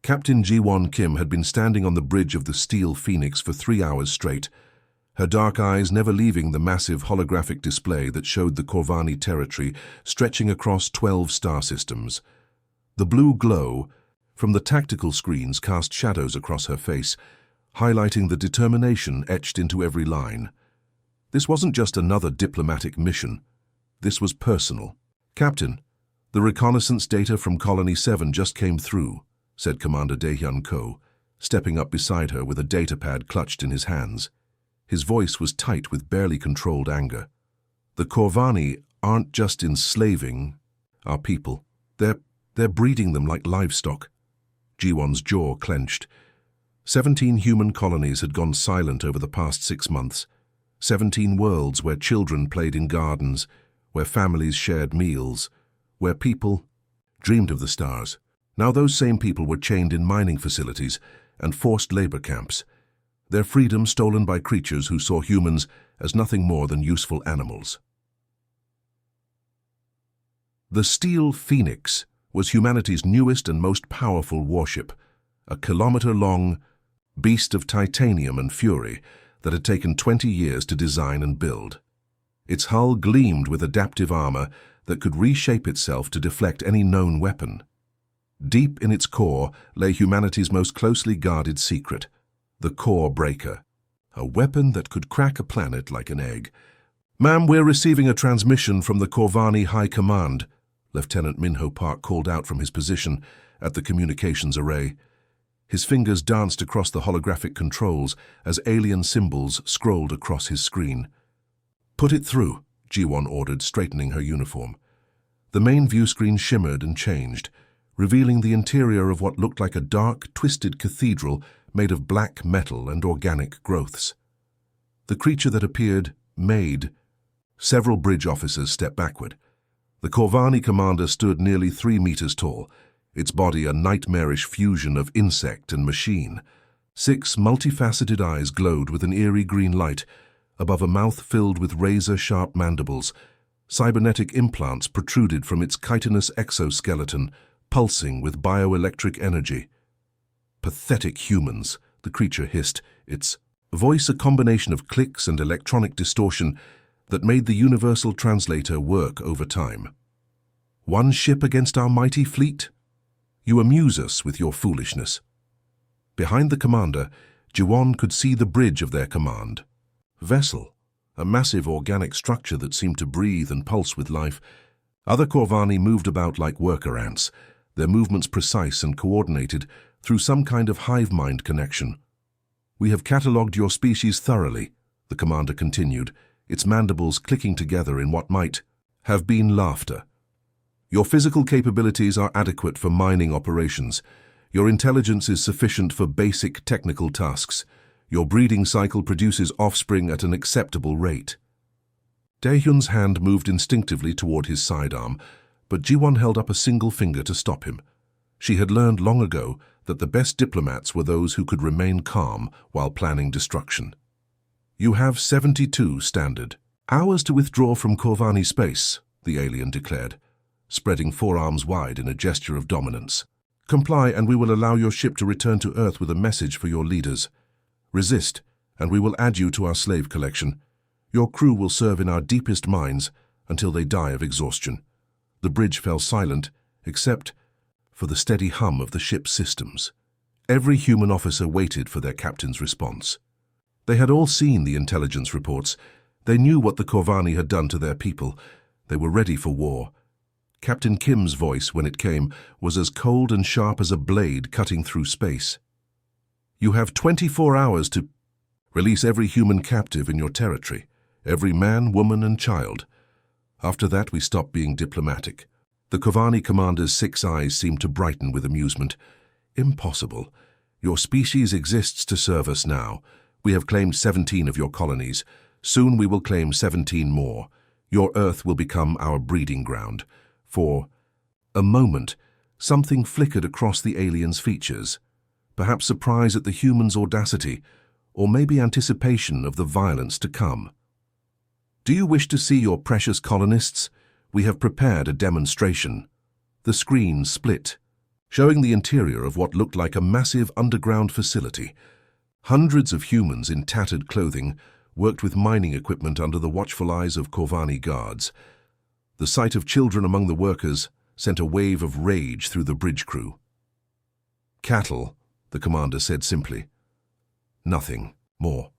Captain Ji-won Kim had been standing on the bridge of the Steel Phoenix for 3 hours straight, her dark eyes never leaving the massive holographic display that showed the Corvani territory stretching across 12 star systems. The blue glow from the tactical screens cast shadows across her face, highlighting the determination etched into every line. This wasn't just another diplomatic mission. This was personal. "Captain, the reconnaissance data from Colony 7 just came through," said Commander Dae-hyun Ko, stepping up beside her with a datapad clutched in his hands. His voice was tight with barely controlled anger. "The Corvani aren't just enslaving our people. They're breeding them like livestock." Ji-won's jaw clenched. 17 human colonies had gone silent over the past 6 months. 17 worlds where children played in gardens, where families shared meals, where people dreamed of the stars. Now those same people were chained in mining facilities and forced labor camps, their freedom stolen by creatures who saw humans as nothing more than useful animals. The Steel Phoenix was humanity's newest and most powerful warship, a kilometer-long beast of titanium and fury that had taken 20 years to design and build. Its hull gleamed with adaptive armor that could reshape itself to deflect any known weapon. Deep in its core lay humanity's most closely guarded secret, the Core Breaker, a weapon that could crack a planet like an egg. "Ma'am, we're receiving a transmission from the Corvani High Command," Lieutenant Minho Park called out from his position at the communications array. His fingers danced across the holographic controls as alien symbols scrolled across his screen. "Put it through," Ji-won ordered, straightening her uniform. The main view screen shimmered and changed, revealing the interior of what looked like a dark, twisted cathedral made of black metal and organic growths. The creature that appeared made. Several bridge officers stepped backward. The Corvani commander stood nearly 3 meters tall, its body a nightmarish fusion of insect and machine. 6 multifaceted eyes glowed with an eerie green light above a mouth filled with razor-sharp mandibles. Cybernetic implants protruded from its chitinous exoskeleton, pulsing with bioelectric energy. "Pathetic humans," the creature hissed, its voice a combination of clicks and electronic distortion that made the universal translator work over time. "One ship against our mighty fleet? You amuse us with your foolishness." Behind the commander, Ji-won could see the bridge of their command. Vessel, a massive organic structure that seemed to breathe and pulse with life. Other Corvani moved about like worker ants, their movements precise and coordinated through some kind of hive mind connection. "We have catalogued your species thoroughly," the commander continued, its mandibles clicking together in what might have been laughter. "Your physical capabilities are adequate for mining operations. Your intelligence is sufficient for basic technical tasks. Your breeding cycle produces offspring at an acceptable rate." Dae-hyun's hand moved instinctively toward his sidearm, but Ji-won held up a single finger to stop him. She had learned long ago that the best diplomats were those who could remain calm while planning destruction. "You have 72 standard hours to withdraw from Corvani space," the alien declared, spreading forearms wide in a gesture of dominance. "Comply and we will allow your ship to return to Earth with a message for your leaders. Resist, and we will add you to our slave collection. Your crew will serve in our deepest mines until they die of exhaustion." The bridge fell silent, except for the steady hum of the ship's systems. Every human officer waited for their captain's response. They had all seen the intelligence reports. They knew what the Corvani had done to their people. They were ready for war. Captain Kim's voice, when it came, was as cold and sharp as a blade cutting through space. "You have 24 hours to release every human captive in your territory, every man, woman, and child. After that, we stop being diplomatic." The Corvani commander's 6 eyes seemed to brighten with amusement. "Impossible. Your species exists to serve us now. We have claimed 17 of your colonies. Soon we will claim 17 more. Your Earth will become our breeding ground." For a moment, something flickered across the alien's features. Perhaps surprise at the human's audacity, or maybe anticipation of the violence to come. "Do you wish to see your precious colonists? We have prepared a demonstration." The screen split, showing the interior of what looked like a massive underground facility. Hundreds of humans in tattered clothing worked with mining equipment under the watchful eyes of Corvani guards. The sight of children among the workers sent a wave of rage through the bridge crew. "Cattle," the commander said simply. Nothing more.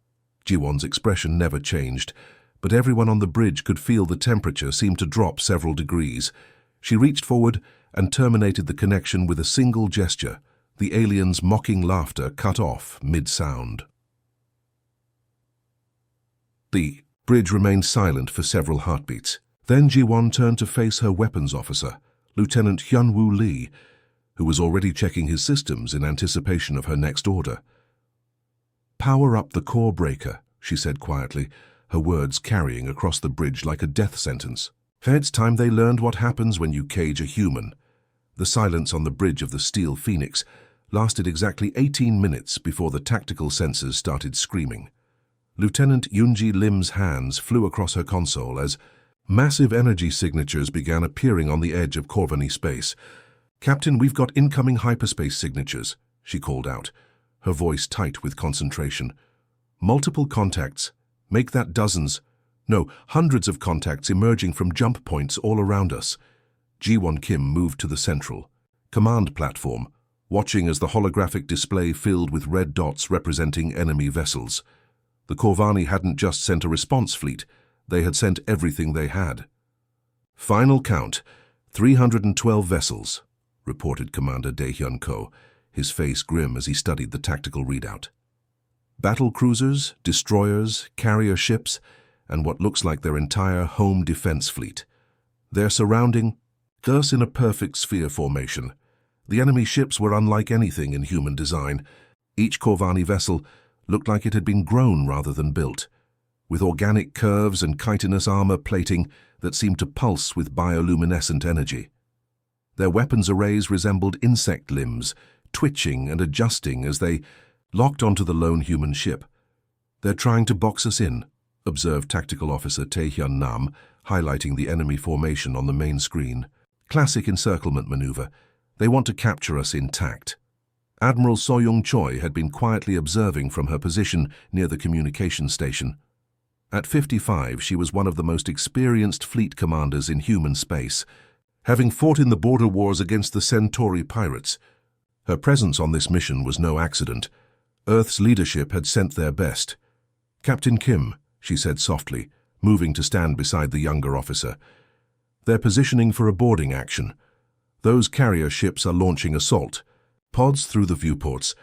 Jiwon's expression never changed, but everyone on the bridge could feel the temperature seemed to drop several degrees. She reached forward and terminated the connection with a single gesture, the alien's mocking laughter cut off mid-sound. The bridge remained silent for several heartbeats. Then Jiwon turned to face her weapons officer, Lieutenant Hyunwoo Lee, who was already checking his systems in anticipation of her next order. "Power up the core breaker," she said quietly, her words carrying across the bridge like a death sentence. "It's time they learned what happens when you cage a human." The silence on the bridge of the Steel Phoenix lasted exactly 18 minutes before the tactical sensors started screaming. Lieutenant Yoonji Lim's hands flew across her console as massive energy signatures began appearing on the edge of Corvani space. "Captain, we've got incoming hyperspace signatures," she called out, her voice tight with concentration. "Multiple contacts. Make that dozens. No, hundreds of contacts emerging from jump points all around us." Jiwon Kim moved to the central command platform, watching as the holographic display filled with red dots representing enemy vessels. The Corvani hadn't just sent a response fleet, they had sent everything they had. "Final count, 312 vessels," reported Commander Daehyun Ko, his face grim as he studied the tactical readout. "Battle cruisers, destroyers, carrier ships, and what looks like their entire home defense fleet. They're surrounding us in a perfect sphere formation. The enemy ships were unlike anything in human design. Each Corvani vessel looked like it had been grown rather than built, with organic curves and chitinous armor plating that seemed to pulse with bioluminescent energy. Their weapons arrays resembled insect limbs, twitching and adjusting as they locked onto the lone human ship. "They're trying to box us in," observed Tactical Officer Taehyun Nam, highlighting the enemy formation on the main screen. "Classic encirclement maneuver. They want to capture us intact." Admiral Soyoung Choi had been quietly observing from her position near the communication station. At 55, she was one of the most experienced fleet commanders in human space, having fought in the border wars against the Centauri pirates. Her presence on this mission was no accident. Earth's leadership had sent their best. "Captain Kim," she said softly, moving to stand beside the younger officer. "They're positioning for a boarding action. Those carrier ships are launching assault pods through the viewports.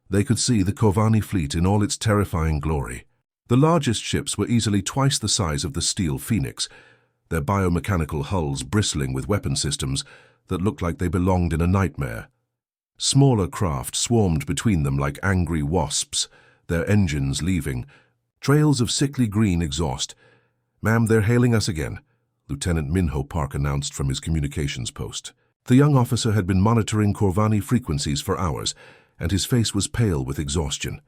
They could see the Corvani fleet in all its terrifying glory. The largest ships were easily twice the size of the Steel Phoenix, their biomechanical hulls bristling with weapon systems that looked like they belonged in a nightmare. Smaller craft swarmed between them like angry wasps, their engines leaving trails of sickly green exhaust. "Ma'am, they're hailing us again," Lieutenant Minho Park announced from his communications post. The young officer had been monitoring Corvani frequencies for hours, and his face was pale with exhaustion.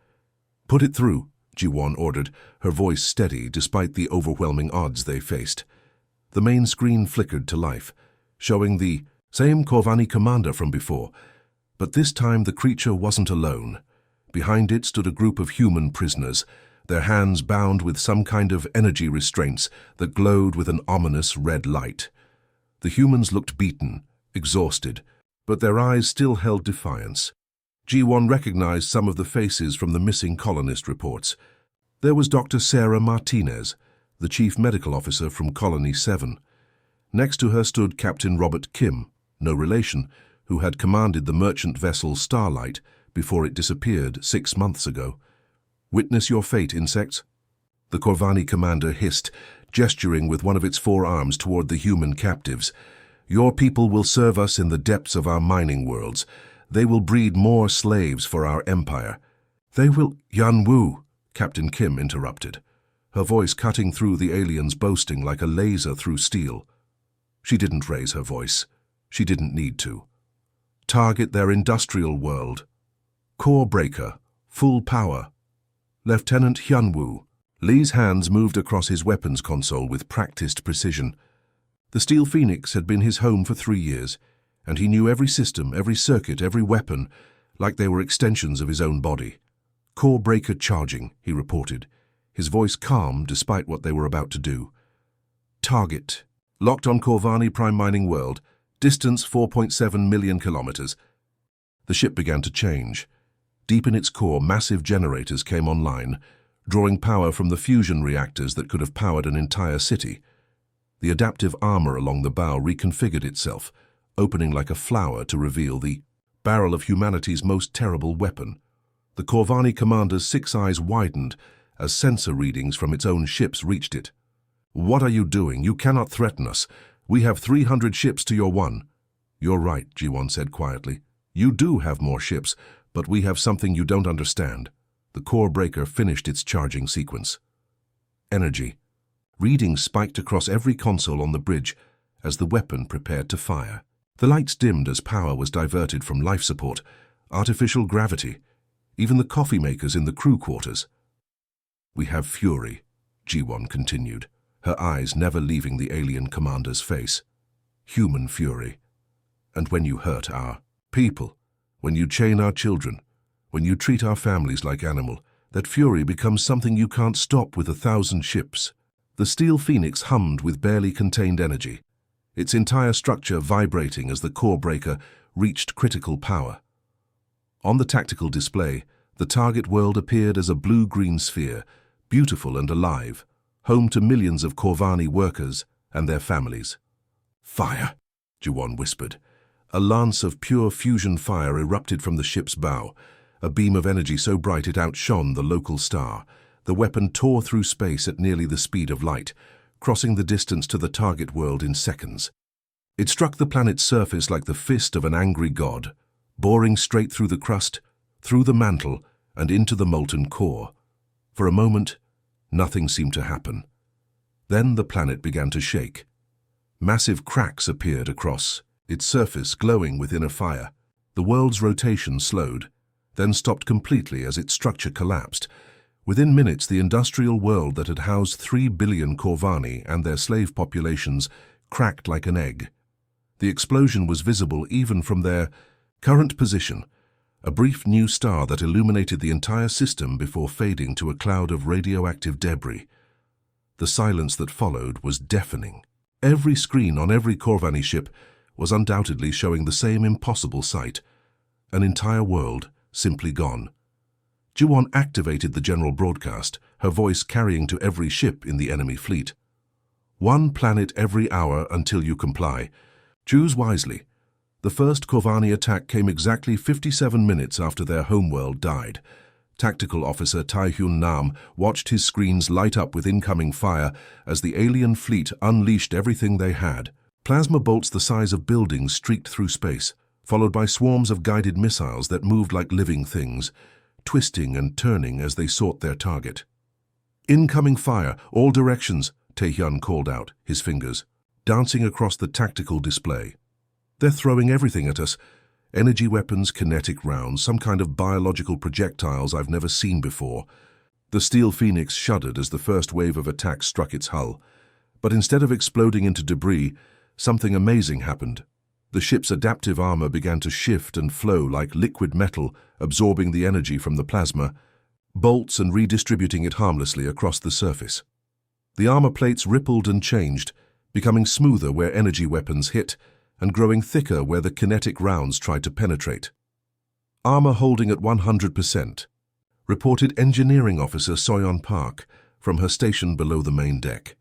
"Put it through," Jiwon ordered, her voice steady despite the overwhelming odds they faced. The main screen flickered to life, showing the same Corvani commander from before, but this time the creature wasn't alone. Behind it stood a group of human prisoners, their hands bound with some kind of energy restraints that glowed with an ominous red light. The humans looked beaten, exhausted, but their eyes still held defiance. Jiwon recognized some of the faces from the missing colonist reports. There was Dr. Sarah Martinez, the chief medical officer from Colony 7. Next to her stood Captain Robert Kim, no relation, who had commanded the merchant vessel Starlight before it disappeared 6 months ago. "Witness your fate, insects," the Corvani commander hissed, gesturing with one of its forearms toward the human captives. "Your people will serve us in the depths of our mining worlds. They will breed more slaves for our empire. They will—" "Yan Wu," Captain Kim interrupted, her voice cutting through the alien's boasting like a laser through steel. She didn't raise her voice. She didn't need to. "Target their industrial world. Core breaker. Full power. Lieutenant Hyunwoo." Lee's hands moved across his weapons console with practiced precision. The Steel Phoenix had been his home for 3 years. and he knew every system, every circuit, every weapon, like they were extensions of his own body. "Core breaker charging," he reported, his voice calm despite what they were about to do. "Target. Locked on Corvani Prime Mining World. Distance 4.7 million kilometers." The ship began to change. Deep in its core, massive generators came online, drawing power from the fusion reactors that could have powered an entire city. The adaptive armor along the bow reconfigured itself, opening like a flower to reveal the barrel of humanity's most terrible weapon. The Corvani commander's 6 eyes widened as sensor readings from its own ships reached it. "What are you doing? You cannot threaten us. We have 300 ships to your 1. "You're right," G1 said quietly. "You do have more ships, but we have something you don't understand." The core breaker finished its charging sequence. Energy. Readings spiked across every console on the bridge as the weapon prepared to fire. The lights dimmed as power was diverted from life support, artificial gravity, even the coffee makers in the crew quarters. "We have fury," G1 continued, her eyes never leaving the alien commander's face. "Human fury. And when you hurt our people, when you chain our children, when you treat our families like animal, that fury becomes something you can't stop with 1,000 ships." The steel phoenix hummed with barely contained energy, its entire structure vibrating as the core breaker reached critical power. On the tactical display, the target world appeared as a blue-green sphere, beautiful and alive, home to millions of Corvani workers and their families. "Fire," Juwon whispered. A lance of pure fusion fire erupted from the ship's bow, a beam of energy so bright it outshone the local star. The weapon tore through space at nearly the speed of light, crossing the distance to the target world in seconds. It struck the planet's surface like the fist of an angry god, boring straight through the crust, through the mantle, and into the molten core. For a moment, nothing seemed to happen. Then the planet began to shake. Massive cracks appeared across, its surface glowing within a fire. The world's rotation slowed, then stopped completely as its structure collapsed. Within minutes, the industrial world that had housed 3 billion Corvani and their slave populations cracked like an egg. The explosion was visible even from their current position, a brief new star that illuminated the entire system before fading to a cloud of radioactive debris. The silence that followed was deafening. Every screen on every Corvani ship was undoubtedly showing the same impossible sight, an entire world simply gone. Juwon activated the general broadcast, her voice carrying to every ship in the enemy fleet. "1 planet every hour until you comply. Choose wisely." The first Corvani attack came exactly 57 minutes after their homeworld died. Tactical Officer Tai-Hyun Nam watched his screens light up with incoming fire as the alien fleet unleashed everything they had. Plasma bolts the size of buildings streaked through space, followed by swarms of guided missiles that moved like living things, twisting and turning as they sought their target. "Incoming fire, all directions," Tae-Hyun called out, his fingers dancing across the tactical display. "They're throwing everything at us. Energy weapons, kinetic rounds, some kind of biological projectiles I've never seen before." The steel phoenix shuddered as the first wave of attacks struck its hull. But instead of exploding into debris, something amazing happened. The ship's adaptive armor began to shift and flow like liquid metal, absorbing the energy from the plasma, bolts and redistributing it harmlessly across the surface. The armor plates rippled and changed, becoming smoother where energy weapons hit, and growing thicker where the kinetic rounds tried to penetrate. "Armor holding at 100%, reported Engineering Officer Soyeon Park from her station below the main deck.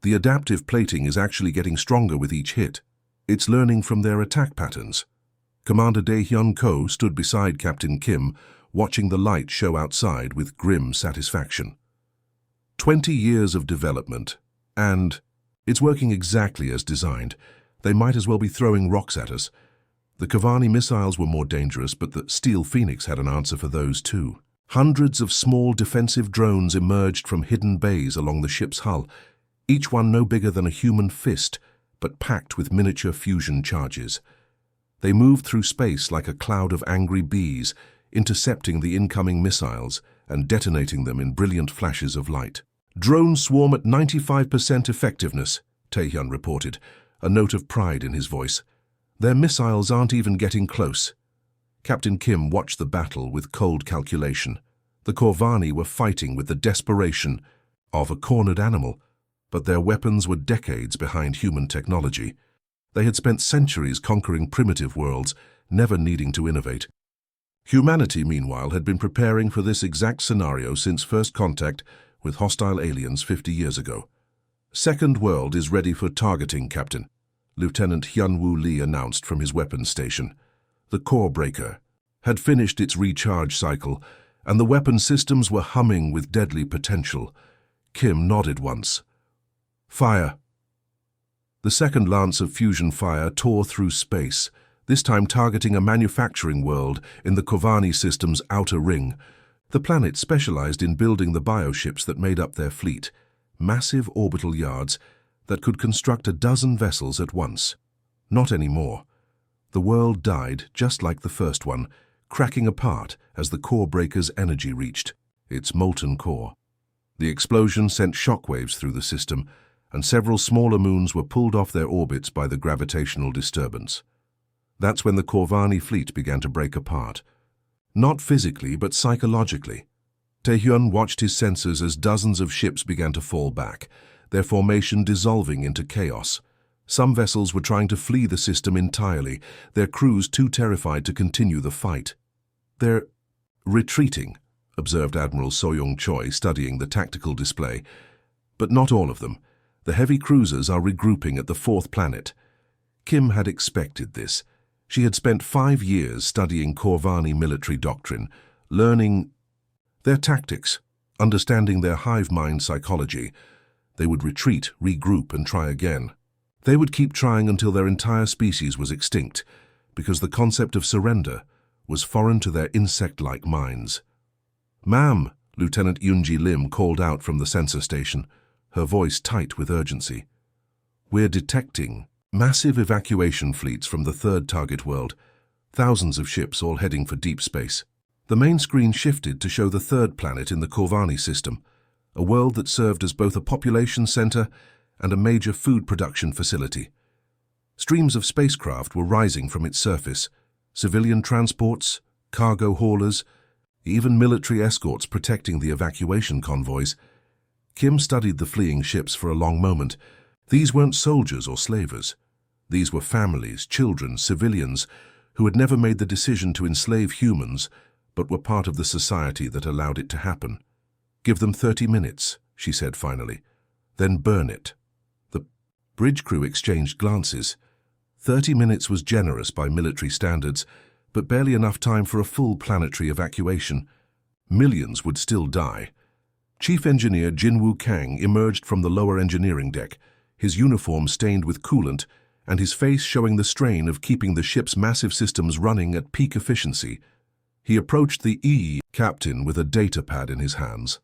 "The adaptive plating is actually getting stronger with each hit. It's learning from their attack patterns." Commander Dae-Hyun Ko stood beside Captain Kim, watching the light show outside with grim satisfaction. 20 years of development, and it's working exactly as designed. They might as well be throwing rocks at us. The Corvani missiles were more dangerous, but the Steel Phoenix had an answer for those too. Hundreds of small defensive drones emerged from hidden bays along the ship's hull, each one no bigger than a human fist, but packed with miniature fusion charges. They moved through space like a cloud of angry bees, intercepting the incoming missiles and detonating them in brilliant flashes of light. "Drones swarm at 95% effectiveness," Tae-Hyun reported, a note of pride in his voice. Their missiles aren't even getting close. Captain Kim watched the battle with cold calculation. The Corvani were fighting with the desperation of a cornered animal, but their weapons were decades behind human technology. They had spent centuries conquering primitive worlds, never needing to innovate. Humanity, meanwhile, had been preparing for this exact scenario since first contact with hostile aliens 50 years ago. Second world is ready for targeting, Captain, Lieutenant Hyunwoo Lee announced from his weapons station. The core breaker had finished its recharge cycle, and the weapon systems were humming with deadly potential. Kim nodded once. Fire. The second lance of fusion fire tore through space, this time targeting a manufacturing world in the Corvani system's outer ring. The planet specialized in building the bioships that made up their fleet, massive orbital yards that could construct a dozen vessels at once. Not anymore. The world died just like the first one, cracking apart as the core breaker's energy reached its molten core. The explosion sent shockwaves through the system, and several smaller moons were pulled off their orbits by the gravitational disturbance. That's when the Corvani fleet began to break apart. Not physically, but psychologically. Taehyun watched his sensors as dozens of ships began to fall back, their formation dissolving into chaos. Some vessels were trying to flee the system entirely, their crews too terrified to continue the fight. They're retreating, observed Admiral Soyoung Choi, studying the tactical display. But not all of them. The heavy cruisers are regrouping at the fourth planet. Kim had expected this. She had spent 5 years studying Corvani military doctrine, learning their tactics, understanding their hive mind psychology. They would retreat, regroup, and try again. They would keep trying until their entire species was extinct, because the concept of surrender was foreign to their insect-like minds. "Ma'am," Lieutenant Yoonji Lim called out from the sensor station, her voice tight with urgency. "We're detecting massive evacuation fleets from the third target world, thousands of ships all heading for deep space." The main screen shifted to show the third planet in the Corvani system, a world that served as both a population center and a major food production facility. Streams of spacecraft were rising from its surface, civilian transports, cargo haulers, even military escorts protecting the evacuation convoys. Kim studied the fleeing ships for a long moment. These weren't soldiers or slavers. These were families, children, civilians, who had never made the decision to enslave humans, but were part of the society that allowed it to happen. "Give them 30 minutes, she said finally. "Then burn it." The bridge crew exchanged glances. 30 minutes was generous by military standards, but barely enough time for a full planetary evacuation. Millions would still die. Chief Engineer Jinwoo Kang emerged from the lower engineering deck, his uniform stained with coolant and his face showing the strain of keeping the ship's massive systems running at peak efficiency. He approached the captain with a data pad in his hands.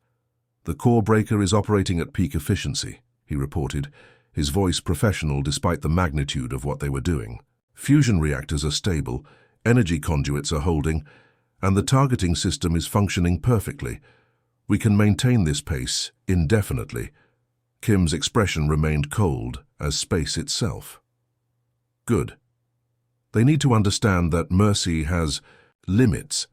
"The core breaker is operating at peak efficiency," he reported, his voice professional despite the magnitude of what they were doing. "Fusion reactors are stable, energy conduits are holding, and the targeting system is functioning perfectly. We can maintain this pace indefinitely." Kim's expression remained cold as space itself. "Good. They need to understand that mercy has limits."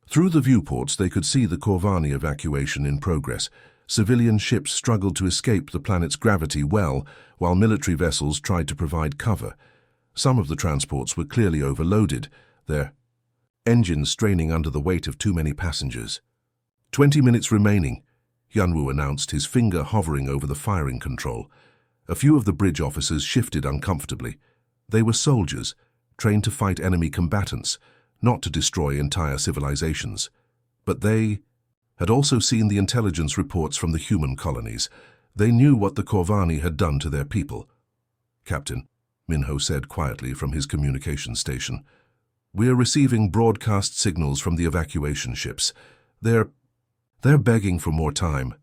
Through the viewports, they could see the Corvani evacuation in progress. Civilian ships struggled to escape the planet's gravity well, while military vessels tried to provide cover. Some of the transports were clearly overloaded, their engines straining under the weight of too many passengers. 20 minutes remaining, Hyunwoo announced, his finger hovering over the firing control. A few of the bridge officers shifted uncomfortably. They were soldiers, trained to fight enemy combatants, not to destroy entire civilizations. But they had also seen the intelligence reports from the human colonies. They knew what the Corvani had done to their people. "Captain," Minho said quietly from his communication station, "we are receiving broadcast signals from the evacuation ships. They're begging for more time."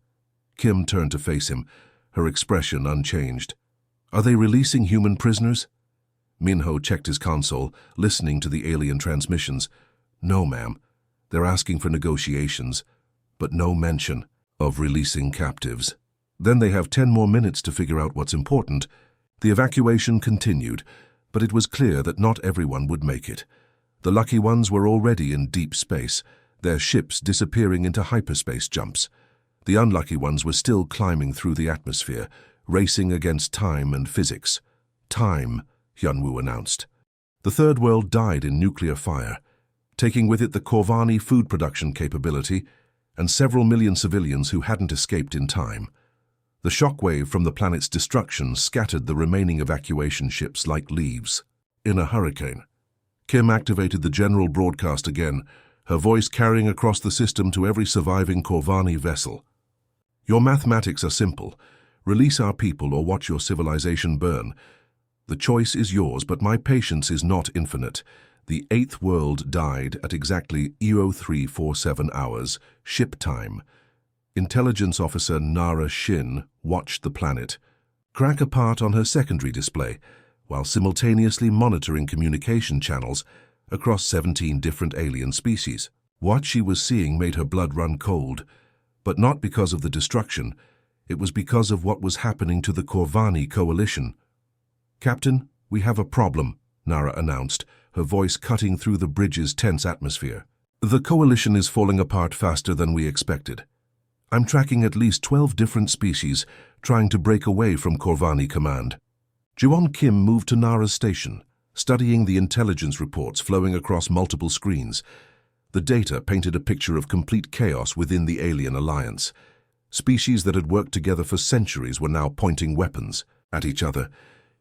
Kim turned to face him, her expression unchanged. "Are they releasing human prisoners?" Minho checked his console, listening to the alien transmissions. "No, ma'am. They're asking for negotiations, but no mention of releasing captives. Then they have 10 more minutes to figure out what's important." The evacuation continued. But it was clear that not everyone would make it. The lucky ones were already in deep space, their ships disappearing into hyperspace jumps. The unlucky ones were still climbing through the atmosphere, racing against time and physics. Time, Hyunwoo announced. The third world died in nuclear fire, taking with it the Corvani food production capability and several million civilians who hadn't escaped in time. The shockwave from the planet's destruction scattered the remaining evacuation ships like leaves in a hurricane. Kim activated the general broadcast again, her voice carrying across the system to every surviving Corvani vessel. Your mathematics are simple. Release our people or watch your civilization burn. The choice is yours, but my patience is not infinite. The eighth world died at exactly 0347 hours, ship time. Intelligence Officer Nara Shin watched the planet crack apart on her secondary display, while simultaneously monitoring communication channels across 17 different alien species. What she was seeing made her blood run cold, but not because of the destruction. It was because of what was happening to the Corvani coalition. "Captain, we have a problem," Nara announced, her voice cutting through the bridge's tense atmosphere. "The coalition is falling apart faster than we expected. I'm tracking at least 12 different species trying to break away from Corvani command." Jiwon Kim moved to Nara's station, studying the intelligence reports flowing across multiple screens. The data painted a picture of complete chaos within the alien alliance. Species that had worked together for centuries were now pointing weapons at each other,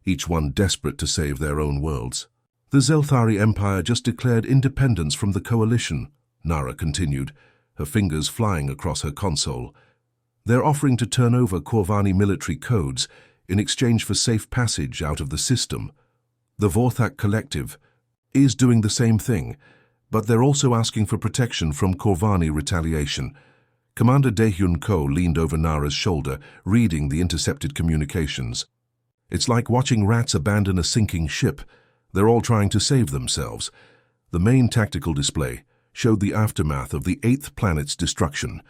each one desperate to save their own worlds. "The Zelthari Empire just declared independence from the coalition," Nara continued, her fingers flying across her console. "They're offering to turn over Corvani military codes in exchange for safe passage out of the system. The Vorthak Collective is doing the same thing, but they're also asking for protection from Corvani retaliation." Commander Daehyun Ko leaned over Nara's shoulder, reading the intercepted communications. "It's like watching rats abandon a sinking ship. They're all trying to save themselves." The main tactical display showed the aftermath of the eighth planet's destruction.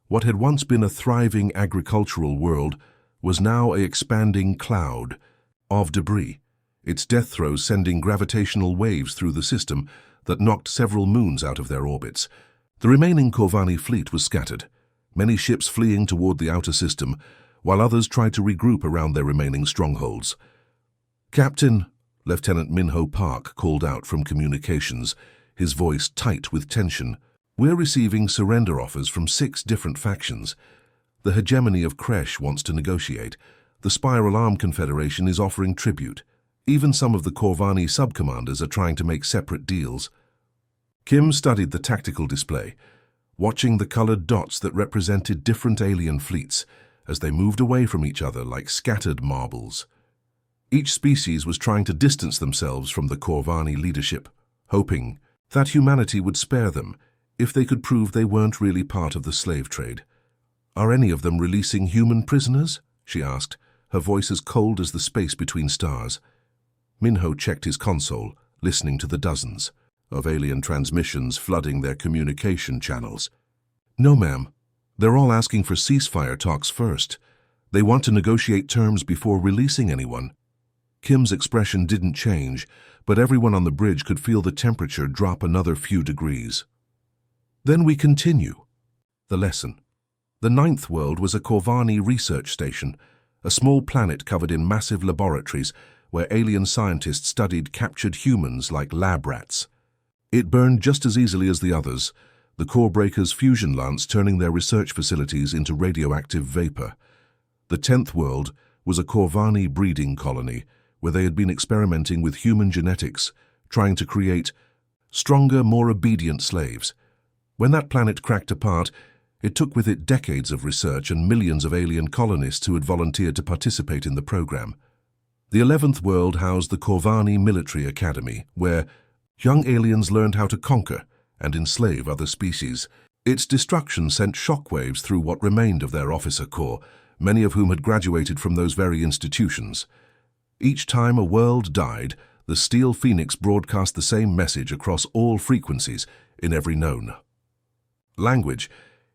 What had once been a thriving agricultural world was now an expanding cloud of debris, its death throes sending gravitational waves through the system that knocked several moons out of their orbits. The remaining Corvani fleet was scattered, many ships fleeing toward the outer system, while others tried to regroup around their remaining strongholds. "Captain," Lieutenant Minho Park called out from communications, his voice tight with tension, "we're receiving surrender offers from 6 different factions. The hegemony of Kresh wants to negotiate. The Spiral Arm Confederation is offering tribute. Even some of the Corvani subcommanders are trying to make separate deals." Kim studied the tactical display, watching the colored dots that represented different alien fleets as they moved away from each other like scattered marbles. Each species was trying to distance themselves from the Corvani leadership, hoping that humanity would spare them if they could prove they weren't really part of the slave trade. "Are any of them releasing human prisoners?" she asked, her voice as cold as the space between stars. Minho checked his console, listening to the dozens of alien transmissions flooding their communication channels. "No, ma'am. They're all asking for ceasefire talks first. They want to negotiate terms before releasing anyone." Kim's expression didn't change, but everyone on the bridge could feel the temperature drop another few degrees. Then we continue. The lesson. The ninth world was a Corvani research station, a small planet covered in massive laboratories where alien scientists studied captured humans like lab rats. It burned just as easily as the others, the core breakers' fusion lance turning their research facilities into radioactive vapor. The 10th world was a Corvani breeding colony where they had been experimenting with human genetics, trying to create stronger, more obedient slaves. When that planet cracked apart, it took with it decades of research and millions of alien colonists who had volunteered to participate in the program. The 11th world housed the Corvani Military Academy, where young aliens learned how to conquer and enslave other species. Its destruction sent shockwaves through what remained of their officer corps, many of whom had graduated from those very institutions. Each time a world died, the Steel Phoenix broadcast the same message across all frequencies in every known language.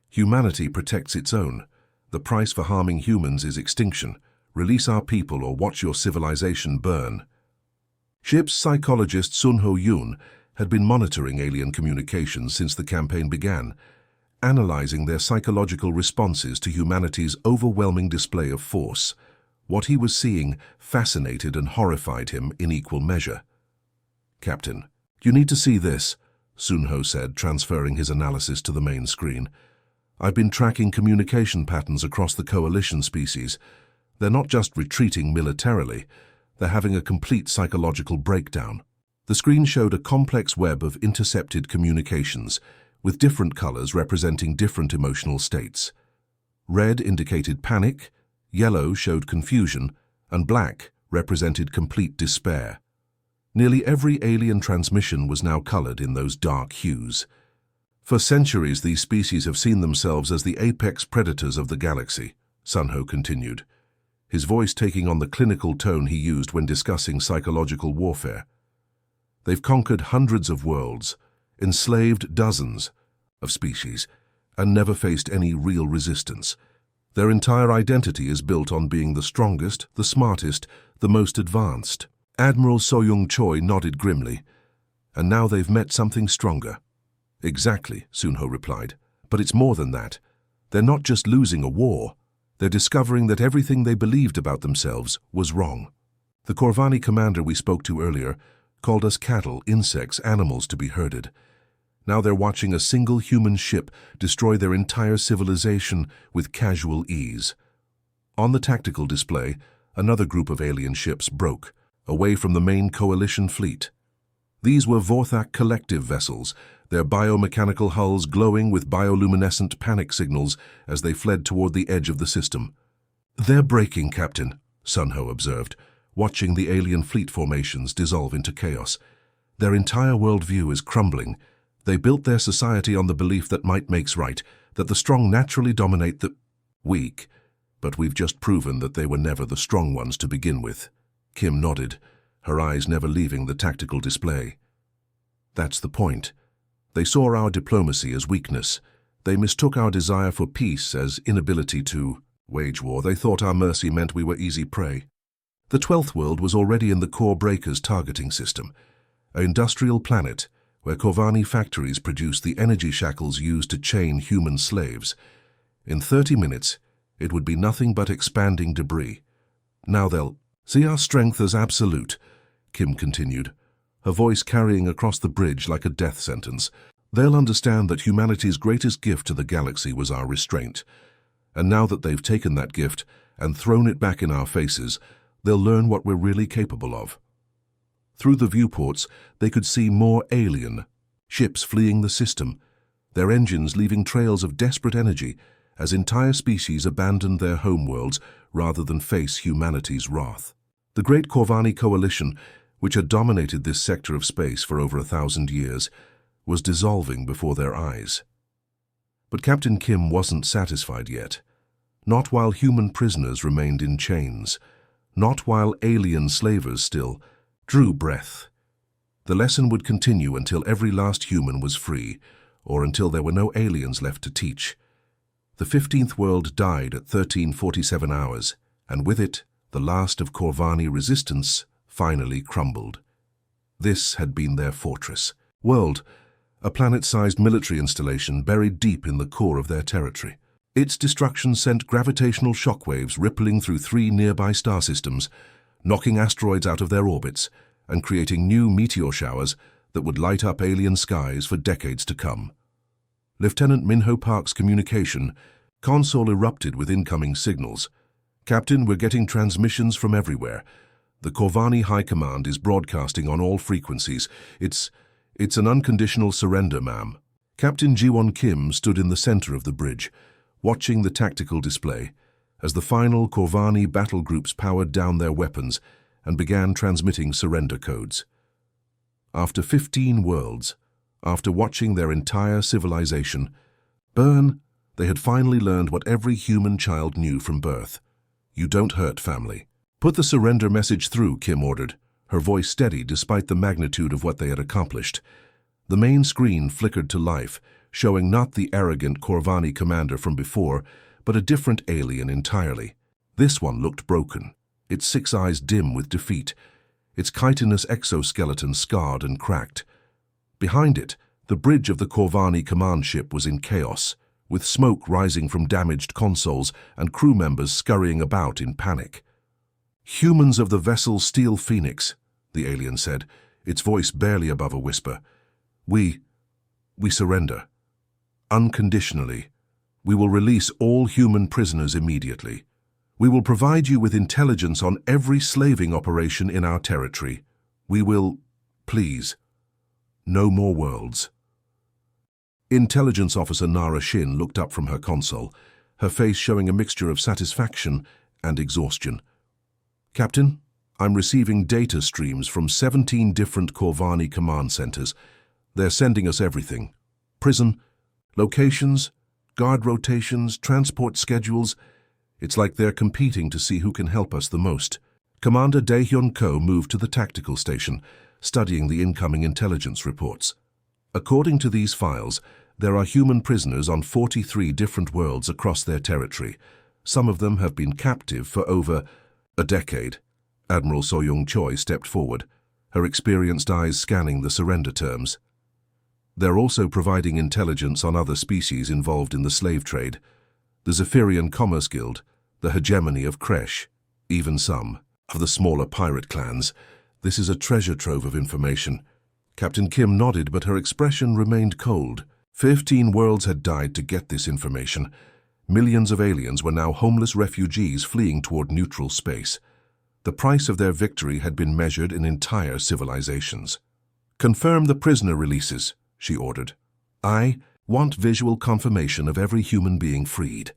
Humanity protects its own. The price for harming humans is extinction. Release our people or watch your civilization burn. Ship's psychologist Sun Ho Yoon had been monitoring alien communications since the campaign began, analyzing their psychological responses to humanity's overwhelming display of force. What he was seeing fascinated and horrified him in equal measure. "Captain, you need to see this," Sun Ho said, transferring his analysis to the main screen. "I've been tracking communication patterns across the Coalition species. They're not just retreating militarily, they're having a complete psychological breakdown." The screen showed a complex web of intercepted communications, with different colors representing different emotional states. Red indicated panic, yellow showed confusion, and black represented complete despair. Nearly every alien transmission was now colored in those dark hues. For centuries, these species have seen themselves as the apex predators of the galaxy, Sun Ho continued, his voice taking on the clinical tone he used when discussing psychological warfare. They've conquered hundreds of worlds, enslaved dozens of species, and never faced any real resistance. Their entire identity is built on being the strongest, the smartest, the most advanced. Admiral So-Young Choi nodded grimly. "And now they've met something stronger." "Exactly," Sun Ho replied. "But it's more than that. They're not just losing a war. They're discovering that everything they believed about themselves was wrong. The Corvani commander we spoke to earlier called us cattle, insects, animals to be herded. Now they're watching a single human ship destroy their entire civilization with casual ease." On the tactical display, another group of alien ships broke, away from the main Coalition fleet. These were Vorthak collective vessels, their biomechanical hulls glowing with bioluminescent panic signals as they fled toward the edge of the system. "They're breaking, Captain," Sun Ho observed, watching the alien fleet formations dissolve into chaos. "Their entire worldview is crumbling. They built their society on the belief that might makes right, that the strong naturally dominate the weak, but we've just proven that they were never the strong ones to begin with." Kim nodded, her eyes never leaving the tactical display. "That's the point. They saw our diplomacy as weakness. They mistook our desire for peace as inability to wage war. They thought our mercy meant we were easy prey." The 12th world was already in the Core Breakers targeting system, an industrial planet where Corvani factories produced the energy shackles used to chain human slaves. In 30 minutes, it would be nothing but expanding debris. "Now they'll see our strength as absolute," Kim continued, her voice carrying across the bridge like a death sentence. "They'll understand that humanity's greatest gift to the galaxy was our restraint. And now that they've taken that gift and thrown it back in our faces, they'll learn what we're really capable of." Through the viewports, they could see more alien ships fleeing the system, their engines leaving trails of desperate energy as entire species abandoned their homeworlds rather than face humanity's wrath. The Great Corvani Coalition, which had dominated this sector of space for over 1,000 years, was dissolving before their eyes. But Captain Kim wasn't satisfied yet. Not while human prisoners remained in chains. Not while alien slavers still drew breath. The lesson would continue until every last human was free, or until there were no aliens left to teach. The 15th world died at 1347 hours, and with it, the last of Corvani resistance finally crumbled. This had been their fortress. World, a planet-sized military installation buried deep in the core of their territory. Its destruction sent gravitational shockwaves rippling through 3 nearby star systems, knocking asteroids out of their orbits and creating new meteor showers that would light up alien skies for decades to come. Lieutenant Minho Park's communication console erupted with incoming signals. "Captain, we're getting transmissions from everywhere. The Corvani High Command is broadcasting on all frequencies. It's an unconditional surrender, ma'am." Captain Ji-won Kim stood in the center of the bridge, watching the tactical display as the final Corvani battle groups powered down their weapons and began transmitting surrender codes. After 15 worlds, after watching their entire civilization burn, they had finally learned what every human child knew from birth. You don't hurt family. "Put the surrender message through," Kim ordered, her voice steady despite the magnitude of what they had accomplished. The main screen flickered to life, showing not the arrogant Corvani commander from before, but a different alien entirely. This one looked broken, its 6 eyes dim with defeat, its chitinous exoskeleton scarred and cracked. Behind it, the bridge of the Corvani command ship was in chaos, with smoke rising from damaged consoles and crew members scurrying about in panic. "Humans of the vessel Steel Phoenix," the alien said, its voice barely above a whisper. We surrender. Unconditionally. We will release all human prisoners immediately. We will provide you with intelligence on every slaving operation in our territory. We will, please, no more worlds." Intelligence Officer Narration looked up from her console, her face showing a mixture of satisfaction and exhaustion. "Captain, I'm receiving data streams from 17 different Corvani command centers. They're sending us everything. Prison, locations, guard rotations, transport schedules. It's like they're competing to see who can help us the most." Commander Daehyun Ko moved to the tactical station, studying the incoming intelligence reports. According to these files, there are human prisoners on 43 different worlds across their territory. Some of them have been captive for over a decade. Admiral So-young Choi stepped forward, her experienced eyes scanning the surrender terms. They're also providing intelligence on other species involved in the slave trade. The Zephyrian Commerce Guild, the hegemony of Kresh, even some of the smaller pirate clans. This is a treasure trove of information. Captain Kim nodded, but her expression remained cold. 15 worlds had died to get this information. Millions of aliens were now homeless refugees fleeing toward neutral space. The price of their victory had been measured in entire civilizations. "Confirm the prisoner releases," she ordered. "I want visual confirmation of every human being freed,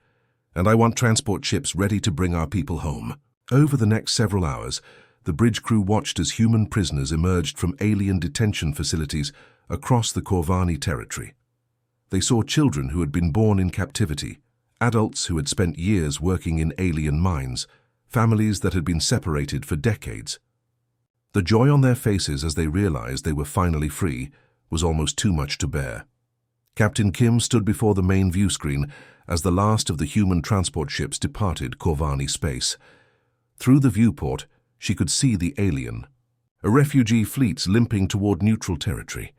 and I want transport ships ready to bring our people home." Over the next several hours, the bridge crew watched as human prisoners emerged from alien detention facilities across the Corvani territory. They saw children who had been born in captivity, adults who had spent years working in alien mines, families that had been separated for decades. The joy on their faces as they realized they were finally free was almost too much to bear. Captain Kim stood before the main view screen as the last of the human transport ships departed Corvani space. Through the viewport, she could see the alien. A refugee fleets limping toward neutral territory.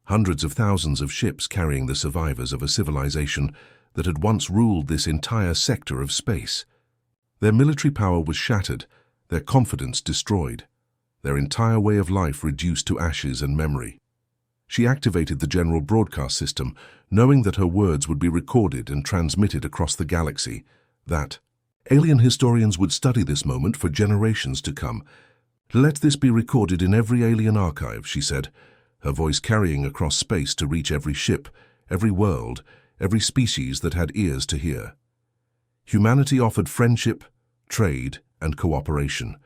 Hundreds of thousands of ships carrying the survivors of a civilization that had once ruled this entire sector of space. Their military power was shattered, their confidence destroyed, their entire way of life reduced to ashes and memory. She activated the general broadcast system, knowing that her words would be recorded and transmitted across the galaxy, that alien historians would study this moment for generations to come. "Let this be recorded in every alien archive," she said, her voice carrying across space to reach every ship, every world, every species that had ears to hear. Humanity offered friendship, trade, and cooperation.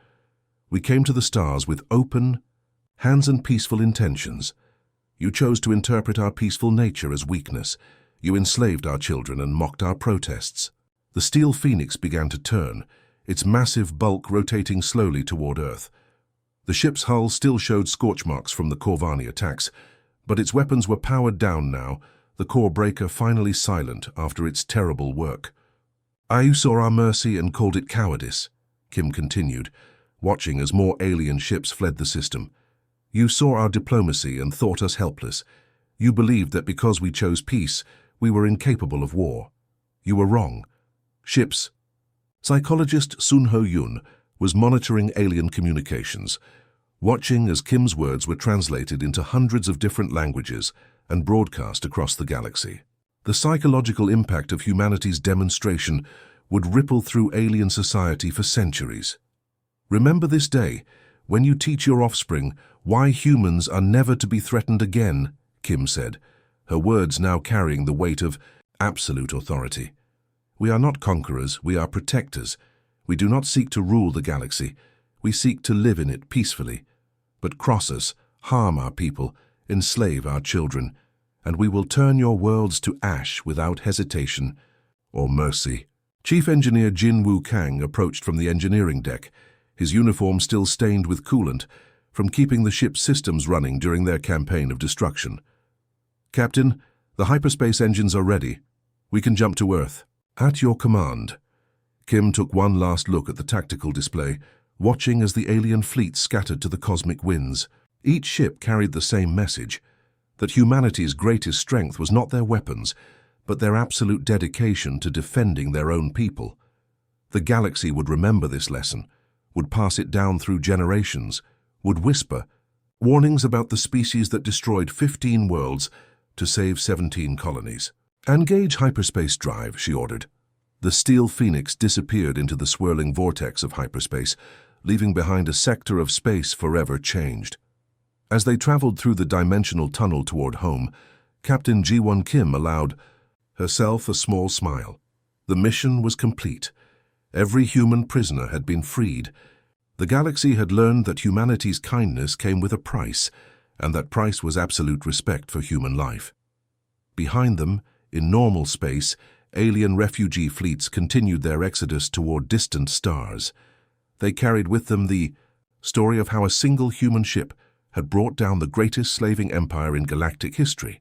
We came to the stars with open, hands and peaceful intentions. You chose to interpret our peaceful nature as weakness. You enslaved our children and mocked our protests. The Steel Phoenix began to turn, its massive bulk rotating slowly toward Earth. The ship's hull still showed scorch marks from the Corvani attacks, but its weapons were powered down now, the core breaker finally silent after its terrible work. "You saw our mercy and called it cowardice," Kim continued, watching as more alien ships fled the system. "You saw our diplomacy and thought us helpless. You believed that because we chose peace, we were incapable of war. You were wrong. Ships." Psychologist Sun Ho-yoon was monitoring alien communications, watching as Kim's words were translated into hundreds of different languages and broadcast across the galaxy. The psychological impact of humanity's demonstration would ripple through alien society for centuries. "Remember this day, when you teach your offspring why humans are never to be threatened again," Kim said, her words now carrying the weight of absolute authority. "We are not conquerors, we are protectors. We do not seek to rule the galaxy. We seek to live in it peacefully. But cross us, harm our people, enslave our children, and we will turn your worlds to ash without hesitation or mercy." Chief Engineer Jin Woo Kang approached from the engineering deck, his uniform still stained with coolant from keeping the ship's systems running during their campaign of destruction. "Captain, the hyperspace engines are ready. We can jump to Earth." "At your command." Kim took one last look at the tactical display, watching as the alien fleet scattered to the cosmic winds. Each ship carried the same message, that humanity's greatest strength was not their weapons, but their absolute dedication to defending their own people. The galaxy would remember this lesson, would pass it down through generations, would whisper warnings about the species that destroyed 15 worlds to save 17 colonies. "Engage hyperspace drive," she ordered. The steel phoenix disappeared into the swirling vortex of hyperspace, leaving behind a sector of space forever changed. As they traveled through the dimensional tunnel toward home, Captain Ji-won Kim allowed herself a small smile. The mission was complete. Every human prisoner had been freed. The galaxy had learned that humanity's kindness came with a price, and that price was absolute respect for human life. Behind them, in normal space, alien refugee fleets continued their exodus toward distant stars. They carried with them the story of how a single human ship had brought down the greatest slaving empire in galactic history.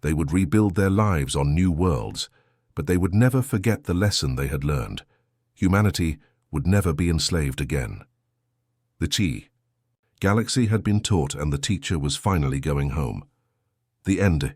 They would rebuild their lives on new worlds, but they would never forget the lesson they had learned. Humanity would never be enslaved again. The galaxy had been taught, and the teacher was finally going home. The end.